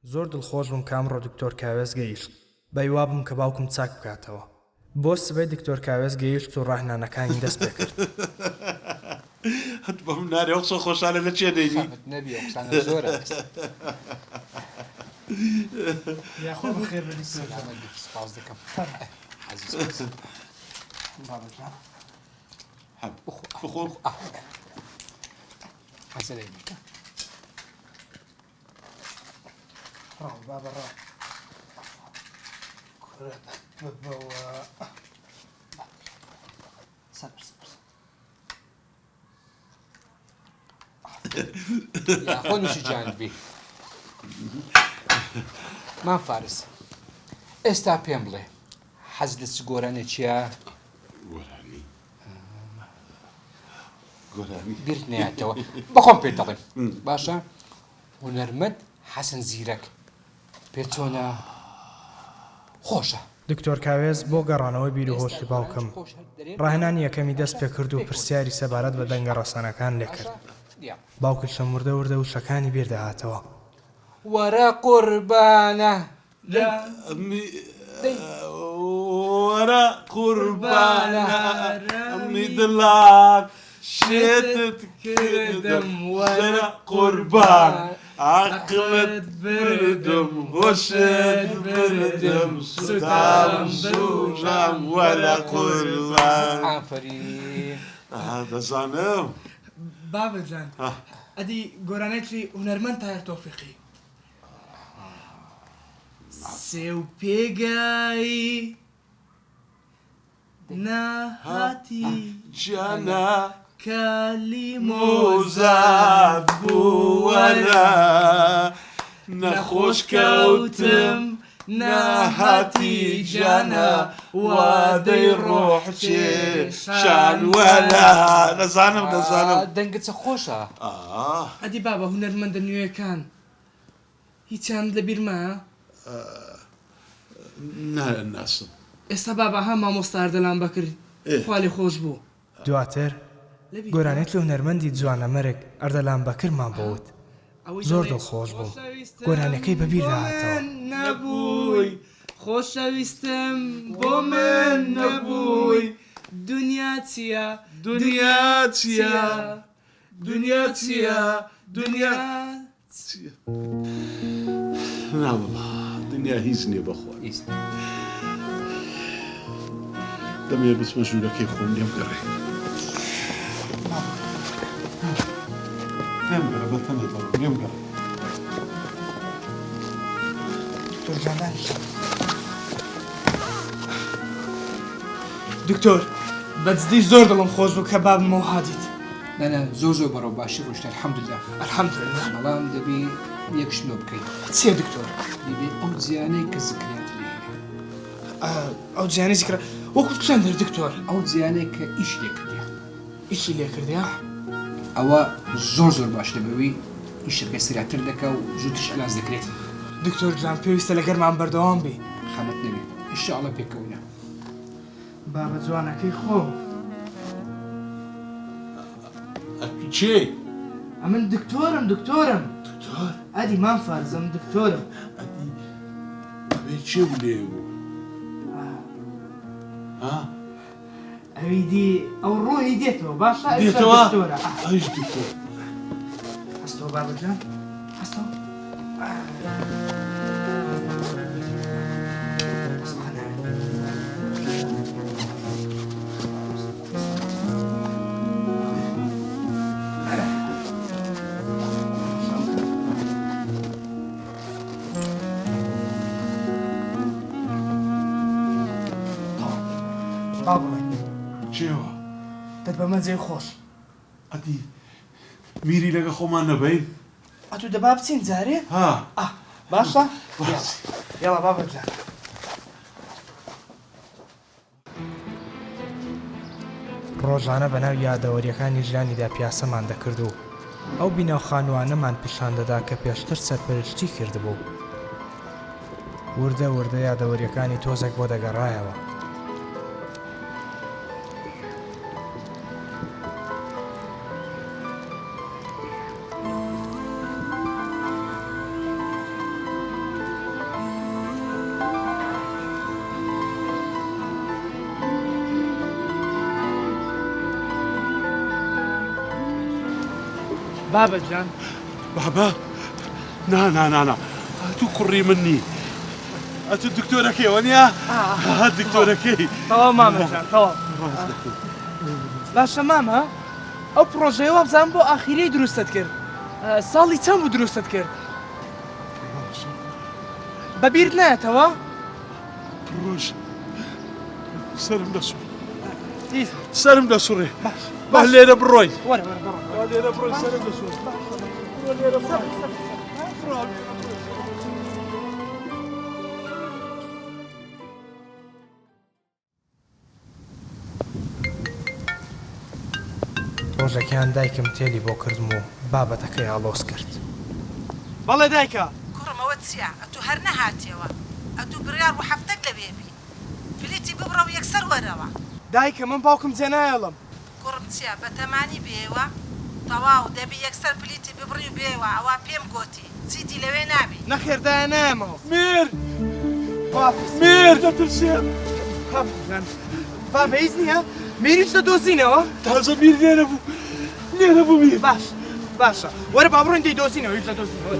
زۆر دڵخۆش بووم کە ئەمڕۆ دکتۆر کاوێز گەیشت. بەیوا بووم کە باوکم چاک بکاتەوە. بۆ سبەی دکتۆر کاوێز گەیشت و ڕاهنانەکانی دەست پێ کرد. بەم نارێ وەخسۆ خۆشحالە لە چێ دەیدی؟ نەبی ئەو قسانە زۆرە. یاخۆ بەخێر بێنی. سپاس دەکەم. عەزیز بخۆ حەزەرە بیکە. ڕاو بابە ڕاو. کورە ببەوە. سەبر سەبر. یاخۆ نووشی جانبی. مام فارس ئێستا پێم بڵێ حەز لە چ گۆرانێ چییە؟ گۆرانی بیرت نەهاتەوە بەخۆم پێ دەڵێم باشە؟ هونەرمەند حەسەن زیرەک پێ چۆنە؟ خۆشە. دکتۆر کاوێز بۆ گەڕانەوەی بیر و هۆشی باوکم ڕاهێنانی یەکەمی دەست پێ کرد و پرسیاری سەبارەت بە دەنگە ڕەسەنەکان لێ کرد. باوکشم وردە وردە وشەکانی بیردەهاتەوە. وەرە قوربانە وەرە قوربانە ئەمی دڵات شێتت کردم وەرە قوربان عەقڵت بردم هۆشت بردم سوتاڵم سوژەم وەرە قوربان. ئافەرین. دەزانم بابەجان ئەدی گۆرانێکی هونەرمەند تایر تۆفیقی سێو پێگایی ناهاتی جانە کالیمۆزاد بووەرە نەخۆش کەوتم ناهاتی جانە وادەی ڕۆح چێشان وەرە. دەزانم دەنگت چە خۆشە. ئەدی بابە هونەرمەندە نوێیەکان هیچیان لەبیر مایە؟ ناسم. ئێستا بابە هەم مامۆستا ئەردەلان بەکرد خوالی خۆش بوو. دواتر گۆرانێت لە هونەرمەندی جوانەمەرێک ئەردەلان بەکرمان بۆوت. زۆر دڵخۆش بووم. گۆرانەکەی بەبیر داهاتەوە. نەبووی خۆشەویستم بۆ من نەبووی دنیا چییە؟ دنیا چییە؟ دنیا چییە؟ دنیا چییە؟ ناوەڵا دنیا هیچ نییە بەخۆی. دەمێ بچمە ژوورەکەی خۆم لێم گەڕێ. لێم گەڕە بەتەنە لێم گەڕێ. دکتۆر بەجددی زۆر دڵم خۆش بوو کە بابمەوە هادیت. نەنە زۆر بەڕەو باشی ڕۆشتە الحەمدوللا. ئەلحەمدوللا. بەڵام دەبی یەک شنۆ بکەیت. چییە دکتۆر؟ دەبێ ئەو جیانەی کە زکرێت لێ ئەو جیانی زیکرا وەکو چەند دکتۆر؟ ئەو جیانەی کە ئیش لێ کردیا. ئیشی لێ کردیا؟ ئەوە زۆر باش دەبەوەی ئیشەکە سراتر دەکە و زووتش ئەلاز دەکرێت. دکتۆر جان پێویستە لەگەرمان بەردەوام بی. خەمەت نەبێ ئینشاءڵڵا پێکەوونە. بابە جوانەکەی خۆ چێ؟ ئەمن دکتۆرم دکتۆر؟ ئەدی مام فارزم دکتۆرم. ئەبێ چێ و لێ و؟ ئەویدی ئەو ڕۆهی دێتەوە باشە دێتەوە؟ دکتۆرە. ئەیش دکتۆر. هەستەوە بابەجان هەستەوە. بابڵێ چێوە؟ دەت بەمە جێ خۆش. ئەدی میری لەگە خۆمان نەبەین؟ ئەتو دەبا بچین جارێ؟ باشە؟ یاڵا بابەجان. ڕۆژانە بەناو یادەوەریەکانی ژیانیدا پیاسەمان دەکرد و ئەو بینەو خانوانەمان پیشان دەدا کە پێشتر سەرپەرشتی کردبوو. وردە وردە یادەوەریەکانی تۆزێک بۆ دەگەڕایەوە. بابەجان بابا نا نا نا نا تو كڕی من نی ئەتو دکتۆرەکەیەوە نییە دکتۆرەکەی تەواو مامەجان تەواو باشە مامە ئەو پرۆژەیەوە بزانم بۆ ئاخیری دروستت کرد ساڵی چەند بوو دروستت کرد بەبیرت نایەتەوە ڕۆژ سرم دەسوڕ دیز سرم دەسوڕێ با لێرە بڕۆی وەرە وەرە بڕۆ لێرە بڕۆی سرم دەسوڕ لێرە بڕۆ ڕۆژێکیان دایکم تێلی بۆ کردم و بابەتەکەی ئاڵۆز کرد بەڵێ دایکە کوڕمەوە چییە؟ ئەتوو هەر نەهاتیەوە ئەتوو بڕیار و هەفتەک لەوێبی پلیتی ببڕە و یەکسەر وەرەوە دایکە من باوکم جێنایەڵم کوڕم چییە بە تەمانی بێوە تەواو دەبی یەکسەر پلیتی ببڕی و بێوە ئەوە پێم گوتی چیتی لەوێ نابی نەخێردایە نایەمەوە میر بافز میر دەترسێم بافزان با بەهیز نییە میریش دەدۆزینەوە تازە میر لێرە بوو میر باش باشە وەرە با بڕۆین دەیدۆزینەوە هیچ دەدۆزینەوە